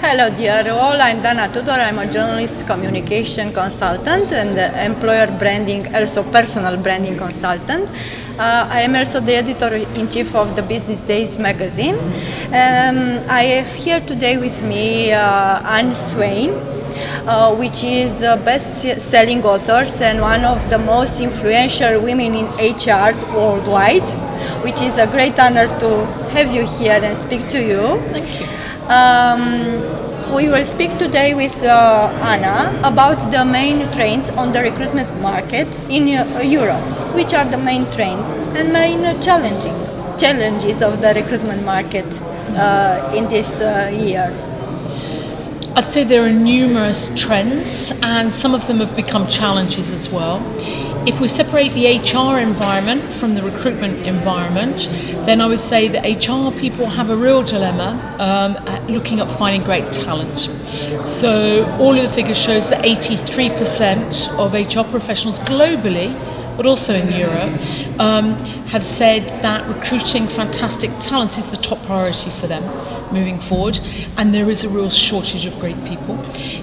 Hello, dear all. I'm Dana Tudor. I'm a journalist, communication consultant, and employer branding, also personal branding consultant. I am also the editor-in-chief of the Business Days magazine. I have here today with me Swain, which is a best-selling author and one of the most influential women in HR worldwide, which is a great honor to have you here and speak to you. Thank you. We will speak today with Anna about the main trends on the recruitment market in Europe. Which are the main trends and main challenges of the recruitment market in this year? I'd say there are numerous trends, and some of them have become challenges as well. If we separate the HR environment from the recruitment environment, then I would say that HR people have a real dilemma looking at finding great talent. So all of the figures shows that 83% of HR professionals globally, but also in Europe, have said that recruiting fantastic talent is the top priority for them moving forward, and there is a real shortage of great people.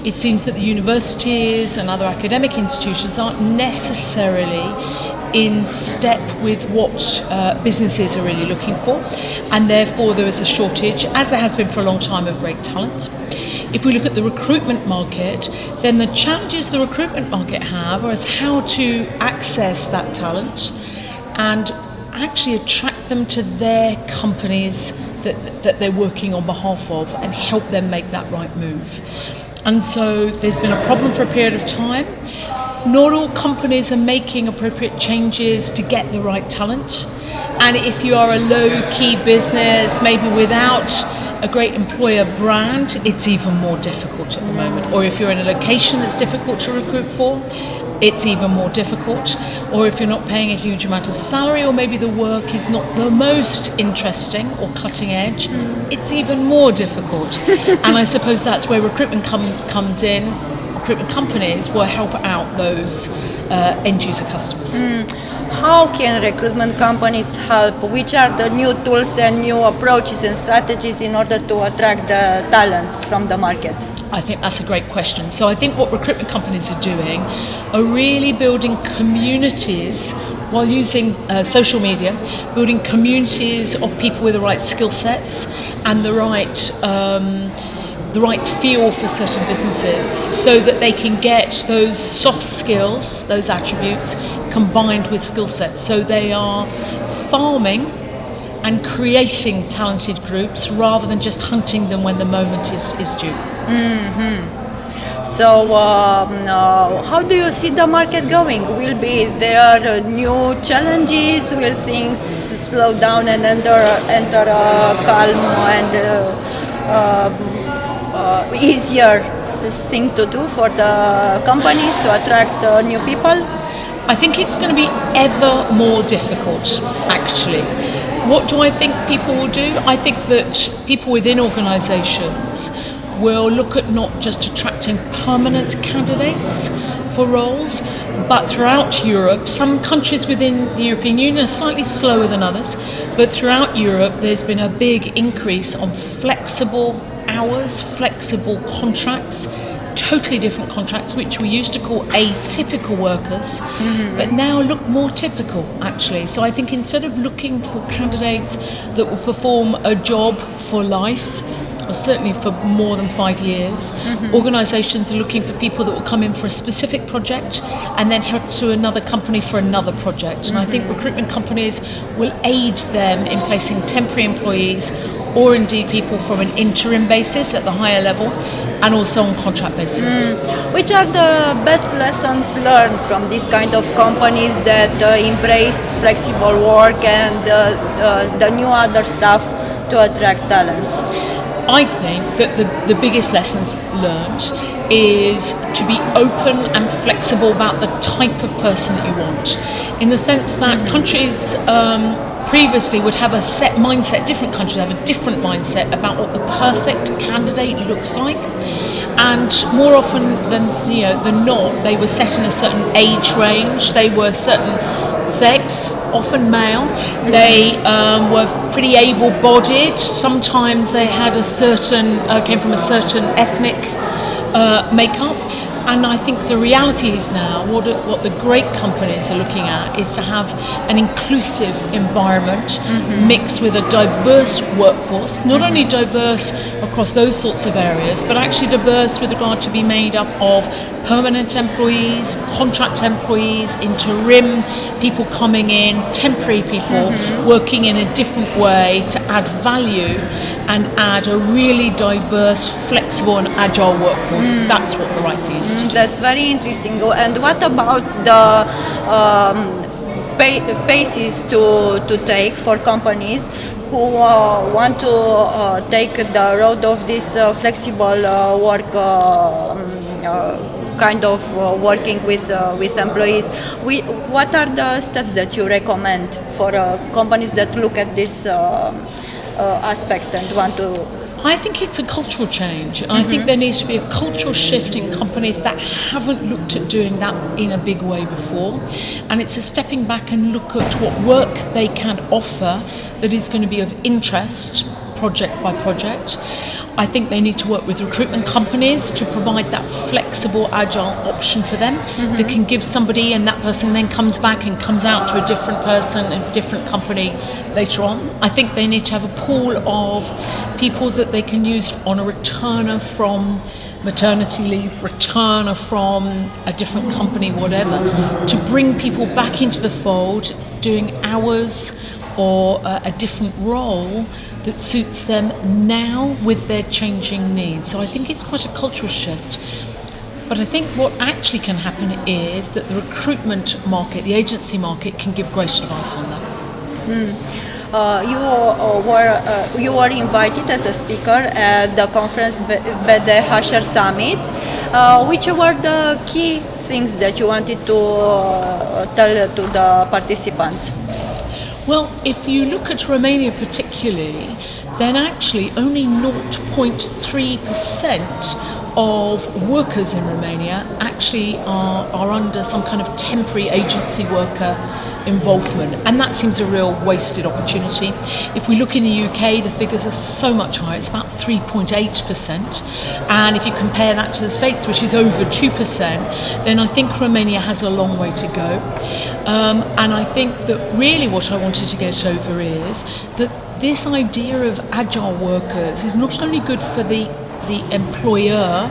It seems that the universities and other academic institutions aren't necessarily in step with what businesses are really looking for, and therefore there is a shortage, as there has been for a long time, of great talent. If we look at the recruitment market, then the challenges the recruitment market have is how to access that talent and actually attract them to their companies that they're working on behalf of and help them make that right move. And so there's been a problem for a period of time. Not all companies are making appropriate changes to get the right talent. And if you are a low-key business, maybe without a great employer brand, it's even more difficult at the moment. Or if you're in a location that's difficult to recruit for, it's even more difficult. Or if you're not paying a huge amount of salary, or maybe the work is not the most interesting or cutting edge, it's even more difficult. And I suppose that's where recruitment comes in. Recruitment companies will help out those end user customers. How can recruitment companies help? Which are the new tools and new approaches and strategies in order to attract the talents from the market? I think that's a great question. So I think what recruitment companies are doing are really building communities while using social media, building communities of people with the right skill sets and the right feel for certain businesses, so that they can get those soft skills, those attributes, combined with skill sets. So they are farming and creating talented groups rather than just hunting them when the moment is due. So how do you see the market going? Will there new challenges? Will things slow down and enter a calm and easier thing to do for the companies to attract new people? I think it's going to be ever more difficult, actually. What do I think people will do? I think that people within organisations will look at not just attracting permanent candidates for roles, but throughout Europe. Some countries within the European Union are slightly slower than others, but throughout Europe there's been a big increase on flexible hours, flexible contracts, totally different contracts, which we used to call atypical workers, but now look more typical, actually. So I think instead of looking for candidates that will perform a job for life, or certainly for more than 5 years, organisations are looking for people that will come in for a specific project and then head to another company for another project. And I think recruitment companies will aid them in placing temporary employees, or indeed people from an interim basis at the higher level, and also on contract basis. Which are the best lessons learned from this kind of companies that embraced flexible work and the new other stuff to attract talents? I think that the biggest lessons learned is to be open and flexible about the type of person that you want, in the sense that countries previously would have a set mindset, different countries have a different mindset about what the perfect candidate looks like, and more often than not, they were set in a certain age range, they were certain sex, often male. They were pretty able-bodied. Sometimes they had came from a certain ethnic makeup. And I think the reality is now, what the great companies are looking at is to have an inclusive environment mixed with a diverse workforce, not only diverse across those sorts of areas, but actually diverse with regard to be made up of permanent employees, contract employees, interim people coming in, temporary people working in a different way to add value and add a really diverse, flexible and agile workforce. That's what the right thing is to do. That's very interesting. And what about the paces to take for companies who want to take the road of this flexible work kind of working with employees? What are the steps that you recommend for companies that look at this aspect and want to? I think it's a cultural change. I think there needs to be a cultural shift in companies that haven't looked at doing that in a big way before. And it's a stepping back and look at what work they can offer that is going to be of interest, project by project. I think they need to work with recruitment companies to provide that flexible, agile option for them that can give somebody, and that person then comes back and comes out to a different person in a different company later on. I think they need to have a pool of people that they can use on a returner from maternity leave, returner from a different company, whatever, to bring people back into the fold, doing hours or a different role that suits them now with their changing needs. So I think it's quite a cultural shift. But I think what actually can happen is that the recruitment market, the agency market, can give great advice on that. You were invited as a speaker at the conference BD HR Summit. Which were the key things that you wanted to tell to the participants? Well, if you look at Romania particularly, then actually only 0.3% of workers in Romania actually are under some kind of temporary agency worker involvement, and that seems a real wasted opportunity. If we look in the UK, the figures are so much higher. It's about 3.8%, and if you compare that to the States, which is over 2%, then I think Romania has a long way to go. And I think that really what I wanted to get over is that this idea of agile workers is not only good for the employer,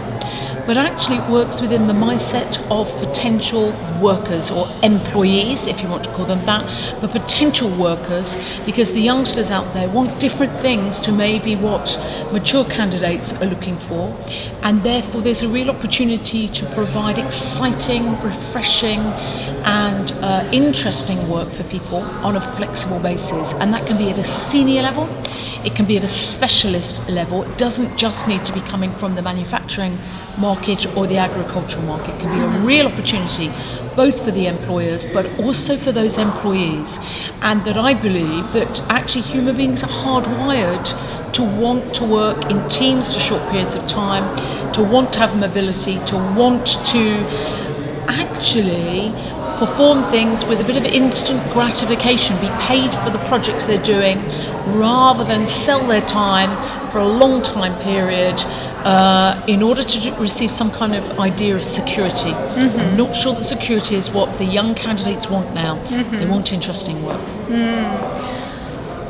but actually it works within the mindset of potential workers or employees, if you want to call them that, but potential workers, because the youngsters out there want different things to maybe what mature candidates are looking for, and therefore there's a real opportunity to provide exciting, refreshing and interesting work for people on a flexible basis, and that can be at a senior level, it can be at a specialist level. It doesn't just need to be coming from the manufacturing market or the agricultural market. It can be a real opportunity both for the employers but also for those employees, and that I believe that actually human beings are hardwired to want to work in teams for short periods of time, to want to have mobility, to want to actually perform things with a bit of instant gratification, be paid for the projects they're doing, rather than sell their time for a long time period in order to receive some kind of idea of security. I'm not sure that security is what the young candidates want now. They want interesting work.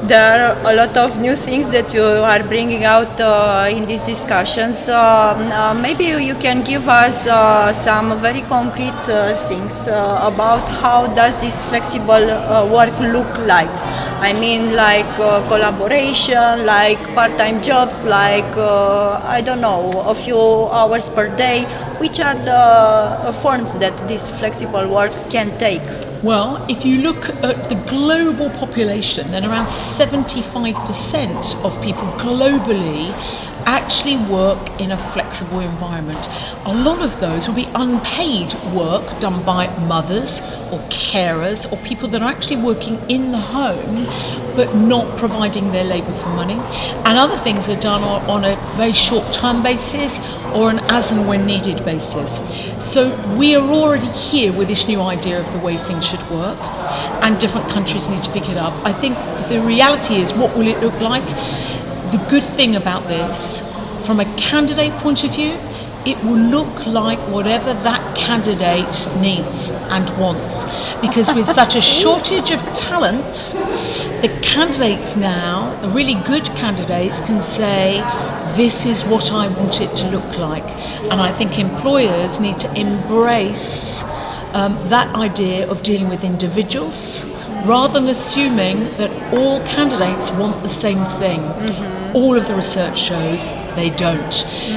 There are a lot of new things that you are bringing out in these discussions. Maybe you can give us some very concrete things about how does this flexible work look like. I mean, like collaboration, like part-time jobs, like, I don't know, a few hours per day. Which are the forms that this flexible work can take? Well, if you look at the global population, then around 75% of people globally actually work in a flexible environment. A lot of those will be unpaid work done by mothers or carers or people that are actually working in the home but not providing their labour for money. And other things are done on a very short-term basis or an as and when needed basis. So we are already here with this new idea of the way things should work, and different countries need to pick it up. I think the reality is, what will it look like? The good thing about this, from a candidate point of view, it will look like whatever that candidate needs and wants. Because with such a shortage of talent, the candidates now, the really good candidates, can say, this is what I want it to look like. And I think employers need to embrace that idea of dealing with individuals, rather than assuming that all candidates want the same thing. All of the research shows they don't.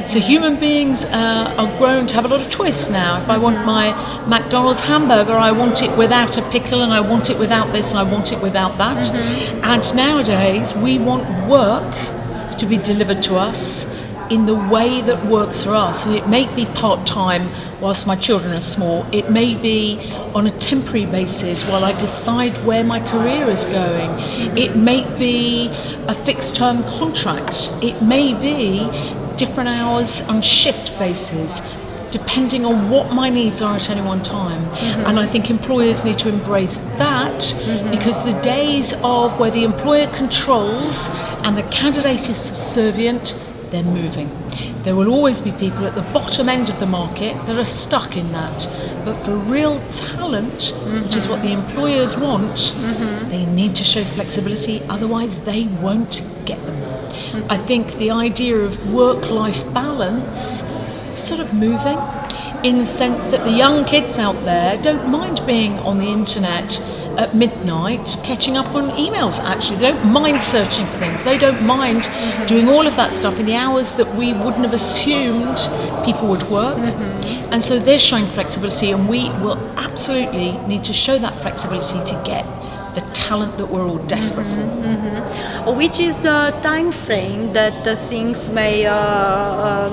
So human beings are grown to have a lot of choice now. If I want my McDonald's hamburger, I want it without a pickle, and I want it without this, and I want it without that. And nowadays we want work to be delivered to us in the way that works for us. And it may be part-time whilst my children are small. It may be on a temporary basis while I decide where my career is going. It may be a fixed-term contract. It may be different hours on shift basis, depending on what my needs are at any one time. And I think employers need to embrace that, because the days of where the employer controls and the candidate is subservient, they're moving. There will always be people at the bottom end of the market that are stuck in that. But for real talent, which is what the employers want, they need to show flexibility, otherwise they won't get them. I think the idea of work-life balance is sort of moving, in the sense that the young kids out there don't mind being on the internet at midnight, catching up on emails. Actually, they don't mind searching for things. They don't mind doing all of that stuff in the hours that we wouldn't have assumed people would work. And so they're showing flexibility, and we will absolutely need to show that flexibility to get the talent that we're all desperate for. Which is the time frame that the things may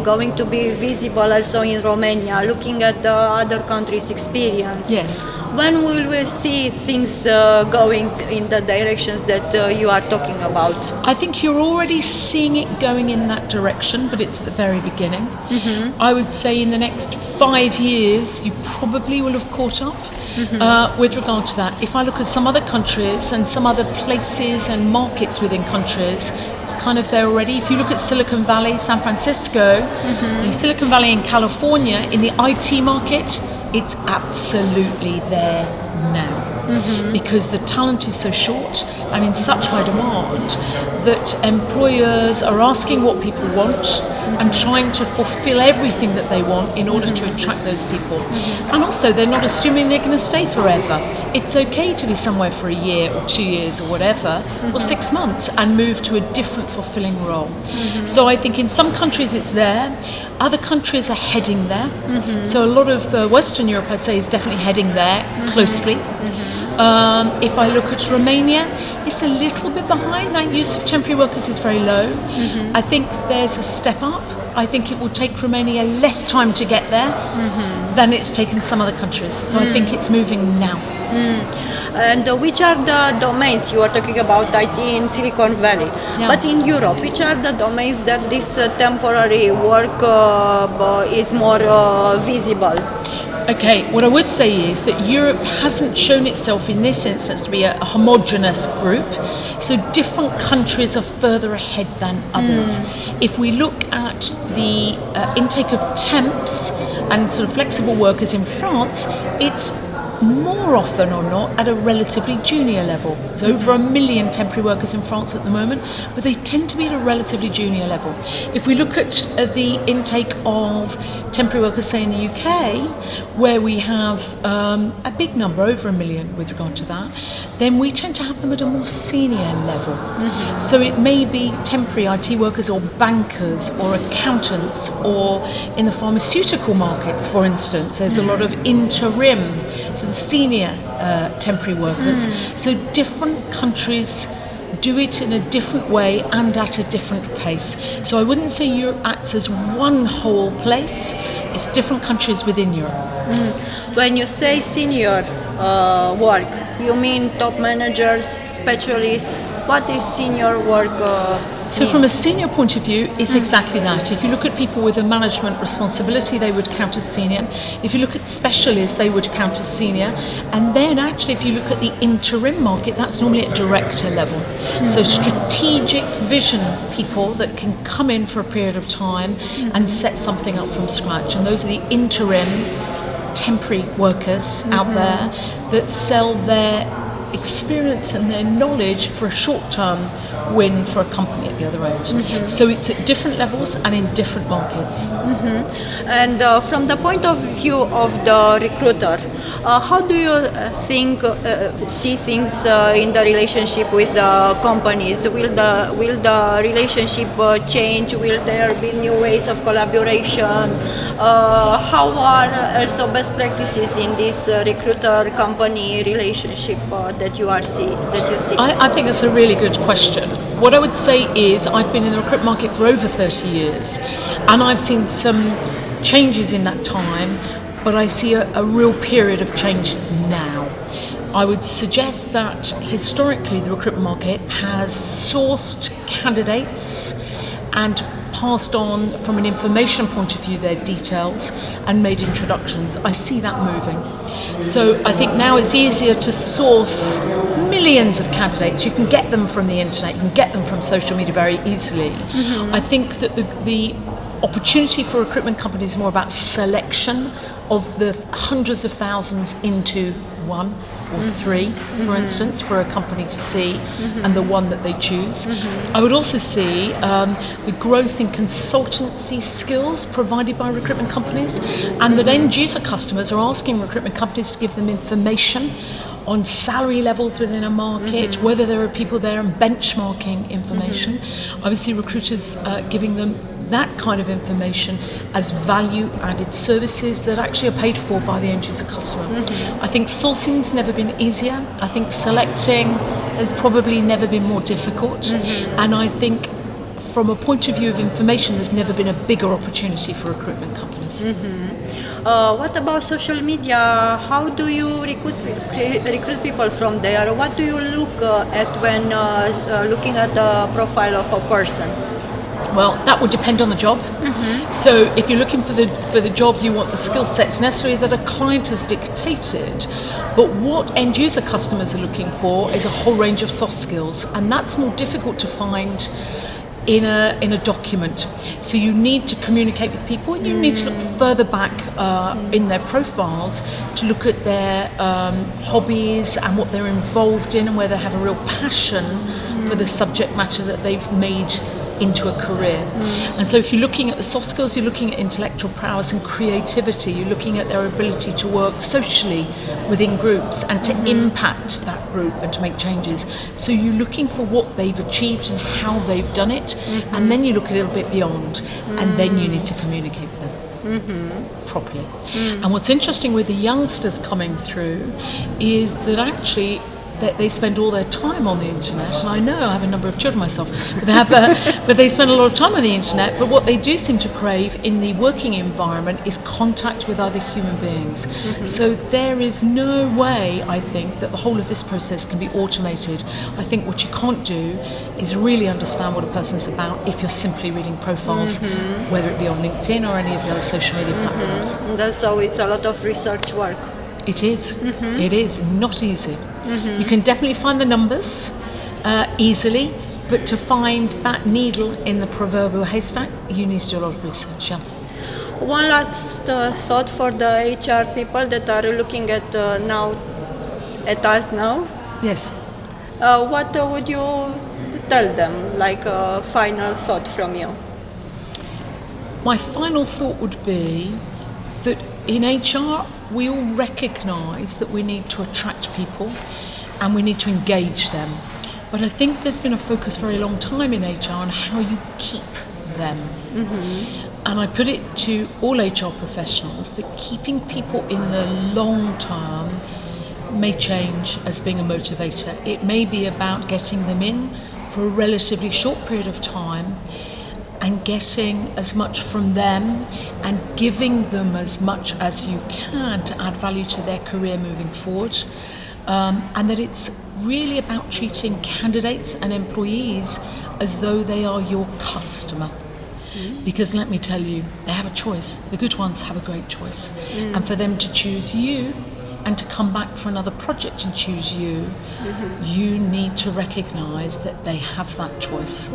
going to be visible also in Romania, looking at the other countries' experience? Yes. When will we see things going in the directions that you are talking about? I think you're already seeing it going in that direction, but it's at the very beginning. I would say in the next 5 years, you probably will have caught up with regard to that. If I look at some other countries and some other places and markets within countries, it's kind of there already. If you look at Silicon Valley, San Francisco, Silicon Valley in California, in the IT market, it's absolutely there now. Because the talent is so short and in such high demand that employers are asking what people want and trying to fulfill everything that they want in order to attract those people. And also, they're not assuming they're going to stay forever. It's okay to be somewhere for a year or 2 years or whatever, or 6 months, and move to a different fulfilling role. So I think in some countries it's there. Other countries are heading there. So a lot of Western Europe, I'd say, is definitely heading there closely. If I look at Romania, it's a little bit behind. That use of temporary workers is very low. I think there's a step up. I think it will take Romania less time to get there than it's taken some other countries. So I think it's moving now. And which are the domains? You are talking about IT in Silicon Valley, but in Europe, which are the domains that this temporary work is more visible? Okay, what I would say is that Europe hasn't shown itself in this instance to be a homogenous group, so different countries are further ahead than others. If we look at the intake of temps and sort of flexible workers in France, it's more often or not at a relatively junior level. There's over 1 million temporary workers in France at the moment, but they tend to be at a relatively junior level. If we look at the intake of temporary workers, say in the UK, where we have a big number, over 1 million with regard to that, then we tend to have them at a more senior level. So it may be temporary IT workers or bankers or accountants, or in the pharmaceutical market, for instance, there's a lot of interim, so the senior temporary workers. So different countries do it in a different way and at a different pace. So I wouldn't say Europe acts as one whole place. It's different countries within Europe. When you say senior work? You mean top managers, specialists? What is senior work? So from a senior point of view, it's exactly that. If you look at people with a management responsibility, they would count as senior. If you look at specialists, they would count as senior. And then actually, if you look at the interim market, that's normally at director level. So strategic vision people that can come in for a period of time and set something up from scratch. And those are the interim temporary workers out there that sell their experience and their knowledge for a short-term win for a company at the other end. So it's at different levels and in different markets. And from the point of view of the recruiter, how do you see things in the relationship with the companies? Will the relationship change? Will there be new ways of collaboration? How are also best practices in this recruiter-company relationship that you see? I think that's a really good question. What I would say is I've been in the recruitment market for over 30 years and I've seen some changes in that time, but I see a real period of change now. I would suggest that historically the recruitment market has sourced candidates and passed on from an information point of view their details and made introductions. I see that moving. So I think now it's easier to source millions of candidates. You can get them from the internet, you can get them from social media very easily. I think that the opportunity for recruitment companies is more about selection of the hundreds of thousands into one or three, for instance, for a company to see, and the one that they choose. I would also see the growth in consultancy skills provided by recruitment companies, and that end user customers are asking recruitment companies to give them information on salary levels within a market, whether there are people there, and benchmarking information. Obviously, recruiters giving them that kind of information as value-added services that actually are paid for by the end-user customer. I think sourcing's never been easier. I think selecting has probably never been more difficult. And I think from a point of view of information, there's never been a bigger opportunity for recruitment companies. What about social media? How do you recruit people from there? What do you look at when looking at the profile of a person? Well, that would depend on the job. So if you're looking for the job, you want the skill sets necessary that a client has dictated. But what end user customers are looking for is a whole range of soft skills, and that's more difficult to find in a document. So you need to communicate with people, and you need to look further back in their profiles to look at their hobbies and what they're involved in, and where they have a real passion for the subject matter that they've made into a career. And so if you're looking at the soft skills, you're looking at intellectual prowess and creativity, you're looking at their ability to work socially within groups and to impact that group and to make changes. So you're looking for what they've achieved and how they've done it, and then you look a little bit beyond, and then you need to communicate with them properly. And what's interesting with the youngsters coming through is that actually they spend all their time on the internet, and I know I have a number of children myself, but they spend a lot of time on the internet. But what they do seem to crave in the working environment is contact with other human beings. So there is no way, I think, that the whole of this process can be automated. I think what you can't do is really understand what a person's about if you're simply reading profiles, whether it be on LinkedIn or any of the other social media platforms. So it's a lot of research work. It is. It is not easy. You can definitely find the numbers easily, but to find that needle in the proverbial haystack, you need to do a lot of research. Yeah. One last thought for the HR people that are looking at us now. Yes. What would you tell them, like a final thought from you? My final thought would be that in HR, we all recognise that we need to attract people and we need to engage them. But I think there's been a focus for a long time in HR on how you keep them. And I put it to all HR professionals that keeping people in the long term may change as being a motivator. It may be about getting them in for a relatively short period of time and getting as much from them and giving them as much as you can to add value to their career moving forward. And that it's really about treating candidates and employees as though they are your customer. Because let me tell you, they have a choice. The good ones have a great choice. And for them to choose you and to come back for another project and choose you, you need to recognise that they have that choice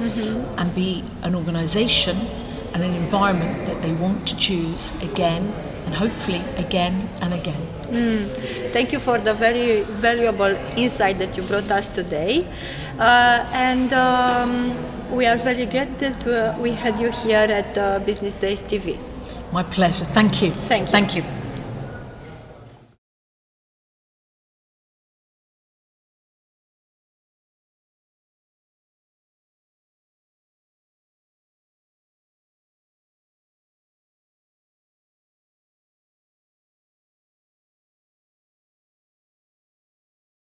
and be an organisation and an environment that they want to choose again and hopefully again and again. Thank you for the very valuable insight that you brought us today. We are very glad that we had you here at Business Days TV. My pleasure. Thank you. Thank you. Thank you.